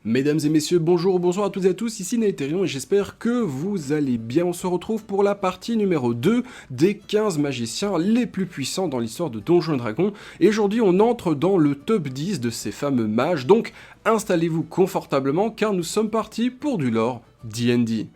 Mesdames et messieurs, bonjour ou bonsoir à toutes et à tous, ici Néthérion et j'espère que vous allez bien. On se retrouve pour la partie numéro 2 des 15 magiciens les plus puissants dans l'histoire de Donjons & Dragons. Et aujourd'hui on entre dans le top 10 de ces fameux mages, donc installez-vous confortablement car nous sommes partis pour du lore D&D.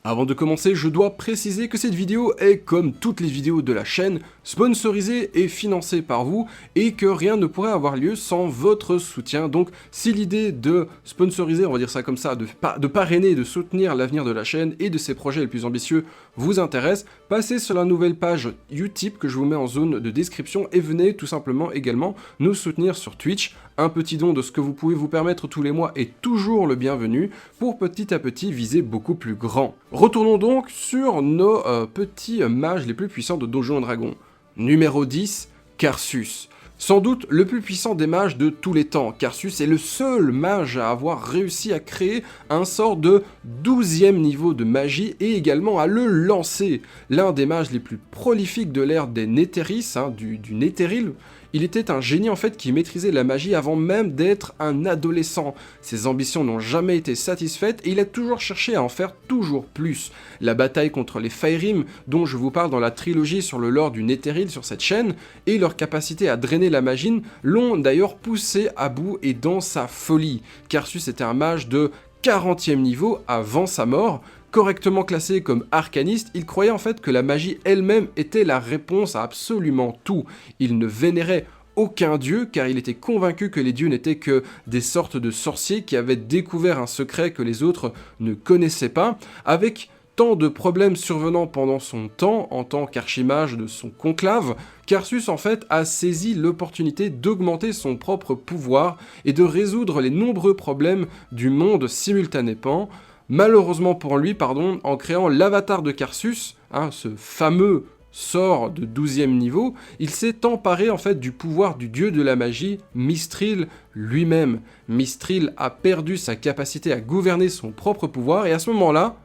Avant de commencer, je dois préciser que cette vidéo est, comme toutes les vidéos de la chaîne, sponsorisée et financée par vous, et que rien ne pourrait avoir lieu sans votre soutien. Donc, si l'idée de sponsoriser, on va dire ça comme ça, de parrainer et de soutenir l'avenir de la chaîne et de ses projets les plus ambitieux vous intéresse, passez sur la nouvelle page Utip que je vous mets en zone de description et venez tout simplement également nous soutenir sur Twitch. Un petit don de ce que vous pouvez vous permettre tous les mois est toujours le bienvenu pour petit à petit viser beaucoup plus grand. Retournons donc sur nos petits mages les plus puissants de Donjons & Dragons. Numéro 10, Karsus. Sans doute le plus puissant des mages de tous les temps, Karsus est le seul mage à avoir réussi à créer un sort de 12e niveau de magie et également à le lancer. L'un des mages les plus prolifiques de l'ère des Nethéris, du Netheril. Il était un génie en fait qui maîtrisait la magie avant même d'être un adolescent. Ses ambitions n'ont jamais été satisfaites et il a toujours cherché à en faire toujours plus. La bataille contre les Faerim, dont je vous parle dans la trilogie sur le lore du Netheril sur cette chaîne, et leur capacité à drainer la magie l'ont d'ailleurs poussé à bout et dans sa folie. Karsus était un mage de 40e niveau avant sa mort. Correctement classé comme arcaniste, il croyait en fait que la magie elle-même était la réponse à absolument tout. Il ne vénérait aucun dieu car il était convaincu que les dieux n'étaient que des sortes de sorciers qui avaient découvert un secret que les autres ne connaissaient pas. Avec tant de problèmes survenant pendant son temps en tant qu'archimage de son conclave, Karsus en fait a saisi l'opportunité d'augmenter son propre pouvoir et de résoudre les nombreux problèmes du monde simultanément. Malheureusement pour lui, en créant l'avatar de Karsus, ce fameux sort de 12e niveau, il s'est emparé en fait du pouvoir du dieu de la magie, Mithril lui-même. Mithril a perdu sa capacité à gouverner son propre pouvoir et à ce moment-là,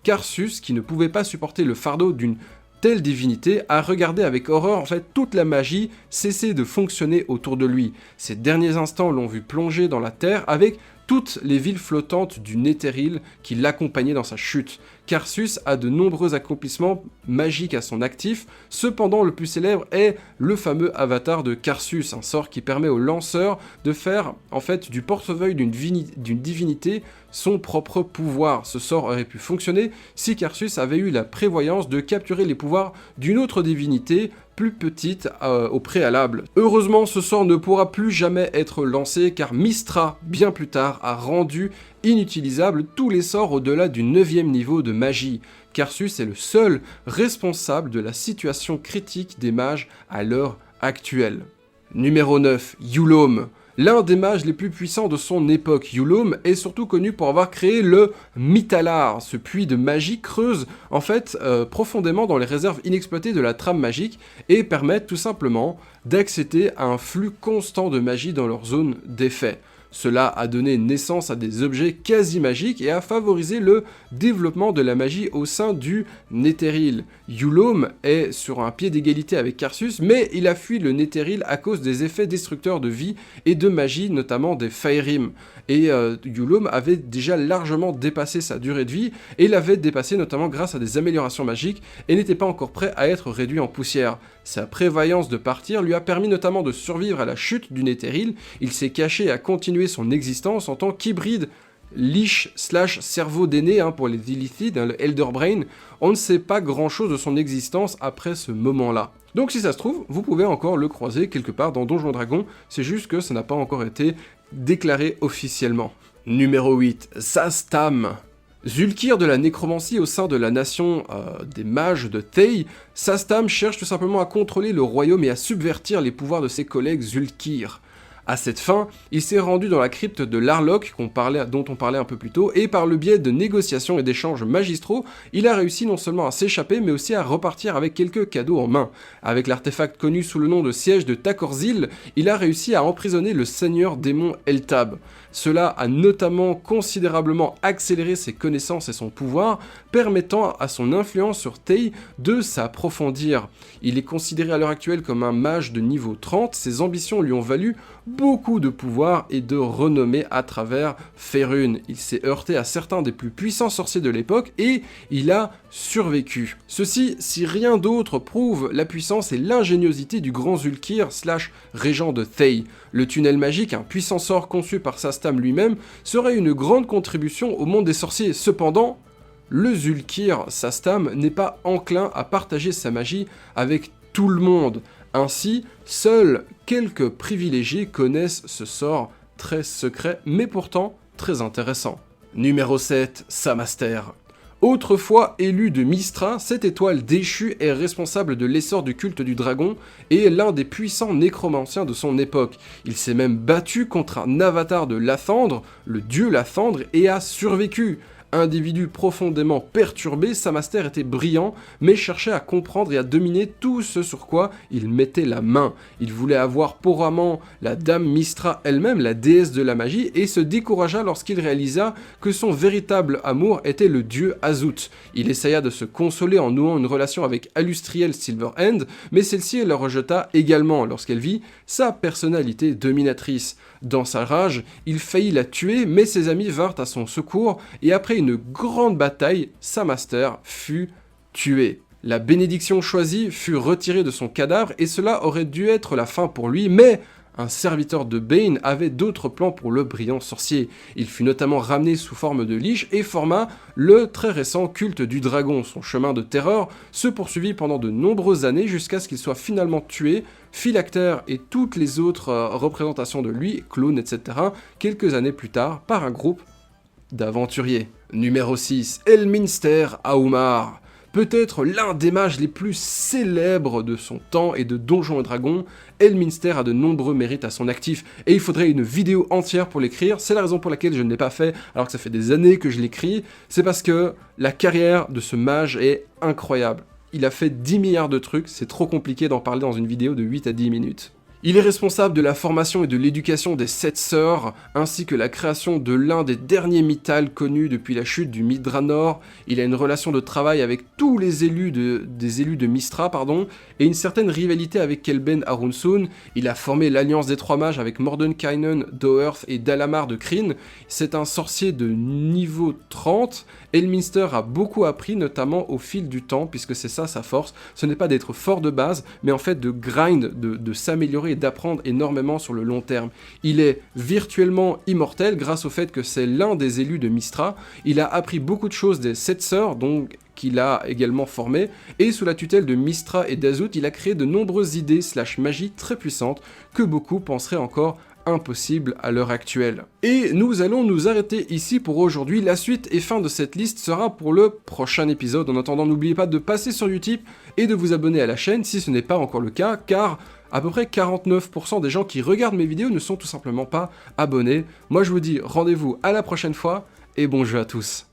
Karsus, qui ne pouvait pas supporter le fardeau d'une telle divinité, a regardé avec horreur en fait toute la magie cesser de fonctionner autour de lui. Ces derniers instants l'ont vu plonger dans la terre avec toutes les villes flottantes du Netheril qui l'accompagnaient dans sa chute. Karsus a de nombreux accomplissements magiques à son actif, cependant le plus célèbre est le fameux avatar de Karsus, un sort qui permet au lanceur de faire en fait du portefeuille d'une divinité son propre pouvoir. Ce sort aurait pu fonctionner si Karsus avait eu la prévoyance de capturer les pouvoirs d'une autre divinité plus petite au préalable. Heureusement, ce sort ne pourra plus jamais être lancé car Mystra, bien plus tard, a rendu inutilisables tous les sorts au-delà du 9e niveau de magie. Karsus est le seul responsable de la situation critique des mages à l'heure actuelle. Numéro 9, Yulom. L'un des mages les plus puissants de son époque, Yulom est surtout connu pour avoir créé le Mythallar. Ce puits de magie creuse en fait profondément dans les réserves inexploitées de la trame magique et permet tout simplement d'accéder à un flux constant de magie dans leur zone d'effet. Cela a donné naissance à des objets quasi magiques et a favorisé le développement de la magie au sein du Netheril. Yulom est sur un pied d'égalité avec Karsus, mais il a fui le Netheril à cause des effets destructeurs de vie et de magie, notamment des Faerim. Et Yulom avait déjà largement dépassé sa durée de vie, et l'avait dépassé notamment grâce à des améliorations magiques, et n'était pas encore prêt à être réduit en poussière. Sa prévoyance de partir lui a permis notamment de survivre à la chute du Netheril. Il s'est caché à continuer son existence en tant qu'hybride liche/cerveau d'aîné pour les Illithides, le Elder Brain. On ne sait pas grand chose de son existence après ce moment-là. Donc si ça se trouve, vous pouvez encore le croiser quelque part dans Donjons & Dragons, c'est juste que ça n'a pas encore été déclaré officiellement. Numéro 8, Zastam. Zulkir de la nécromancie au sein de la nation des mages de Thay, Zastam cherche tout simplement à contrôler le royaume et à subvertir les pouvoirs de ses collègues Zulkir. À cette fin, il s'est rendu dans la crypte de Larlock, dont on parlait un peu plus tôt, et par le biais de négociations et d'échanges magistraux, il a réussi non seulement à s'échapper, mais aussi à repartir avec quelques cadeaux en main. Avec l'artefact connu sous le nom de siège de Takorzil, il a réussi à emprisonner le seigneur démon Eltab. Cela a notamment considérablement accéléré ses connaissances et son pouvoir, permettant à son influence sur Thay de s'approfondir. Il est considéré à l'heure actuelle comme un mage de niveau 30, ses ambitions lui ont valu beaucoup de pouvoir et de renommée à travers Faerûn. Il s'est heurté à certains des plus puissants sorciers de l'époque et il a survécu. Ceci, si rien d'autre, prouve la puissance et l'ingéniosité du grand Zulkir / régent de Thay. Le tunnel magique, un puissant sort conçu par Sastam lui-même, serait une grande contribution au monde des sorciers. Cependant, le Zulkir Sastam n'est pas enclin à partager sa magie avec tout le monde. Ainsi, seuls quelques privilégiés connaissent ce sort très secret, mais pourtant très intéressant. Numéro 7, Samaster. Autrefois élu de Mystra, cette étoile déchue est responsable de l'essor du culte du dragon et est l'un des puissants nécromanciens de son époque. Il s'est même battu contre un avatar de Lathandre, le dieu Lathandre, et a survécu. Individu profondément perturbé, Samaster était brillant, mais cherchait à comprendre et à dominer tout ce sur quoi il mettait la main. Il voulait avoir pour amant la dame Mystra elle-même, la déesse de la magie, et se découragea lorsqu'il réalisa que son véritable amour était le dieu Azout. Il essaya de se consoler en nouant une relation avec Alustriel Silverhand, mais celle-ci la rejeta également lorsqu'elle vit sa personnalité dominatrice. Dans sa rage, il faillit la tuer, mais ses amis vinrent à son secours, et après une grande bataille, Samaster fut tué. La bénédiction choisie fut retirée de son cadavre, et cela aurait dû être la fin pour lui, mais un serviteur de Bane avait d'autres plans pour le brillant sorcier. Il fut notamment ramené sous forme de liche et forma le très récent culte du dragon. Son chemin de terreur se poursuivit pendant de nombreuses années jusqu'à ce qu'il soit finalement tué, Phylactère et toutes les autres représentations de lui, clones, etc., quelques années plus tard par un groupe d'aventuriers. Numéro 6, Elminster Aumar. Peut-être l'un des mages les plus célèbres de son temps et de Donjons et Dragons, Elminster a de nombreux mérites à son actif, et il faudrait une vidéo entière pour l'écrire. C'est la raison pour laquelle je ne l'ai pas fait, alors que ça fait des années que je l'écris. C'est parce que la carrière de ce mage est incroyable. Il a fait 10 milliards de trucs, c'est trop compliqué d'en parler dans une vidéo de 8 à 10 minutes. Il est responsable de la formation et de l'éducation des 7 sœurs, ainsi que la création de l'un des derniers Mythals connus depuis la chute du Mithranor. Il a une relation de travail avec tous les élus des élus de Mystra, et une certaine rivalité avec Kelben Arunsun. Il a formé l'Alliance des Trois Mages avec Mordenkainen, Doearth et Dalamar de Kryn. C'est un sorcier de niveau 30. Elminster a beaucoup appris, notamment au fil du temps, puisque c'est ça sa force. Ce n'est pas d'être fort de base, mais en fait de grind, de s'améliorer et d'apprendre énormément sur le long terme. Il est virtuellement immortel grâce au fait que c'est l'un des élus de Mystra. Il a appris beaucoup de choses des 7 sœurs, donc qu'il a également formé, et sous la tutelle de Mystra et d'Azout, il a créé de nombreuses idées / magie très puissantes que beaucoup penseraient encore impossible à l'heure actuelle. Et nous allons nous arrêter ici pour aujourd'hui. La suite et fin de cette liste sera pour le prochain épisode. En attendant, n'oubliez pas de passer sur Utip et de vous abonner à la chaîne si ce n'est pas encore le cas, car à peu près 49% des gens qui regardent mes vidéos ne sont tout simplement pas abonnés. Moi je vous dis rendez-vous à la prochaine fois et bon jeu à tous.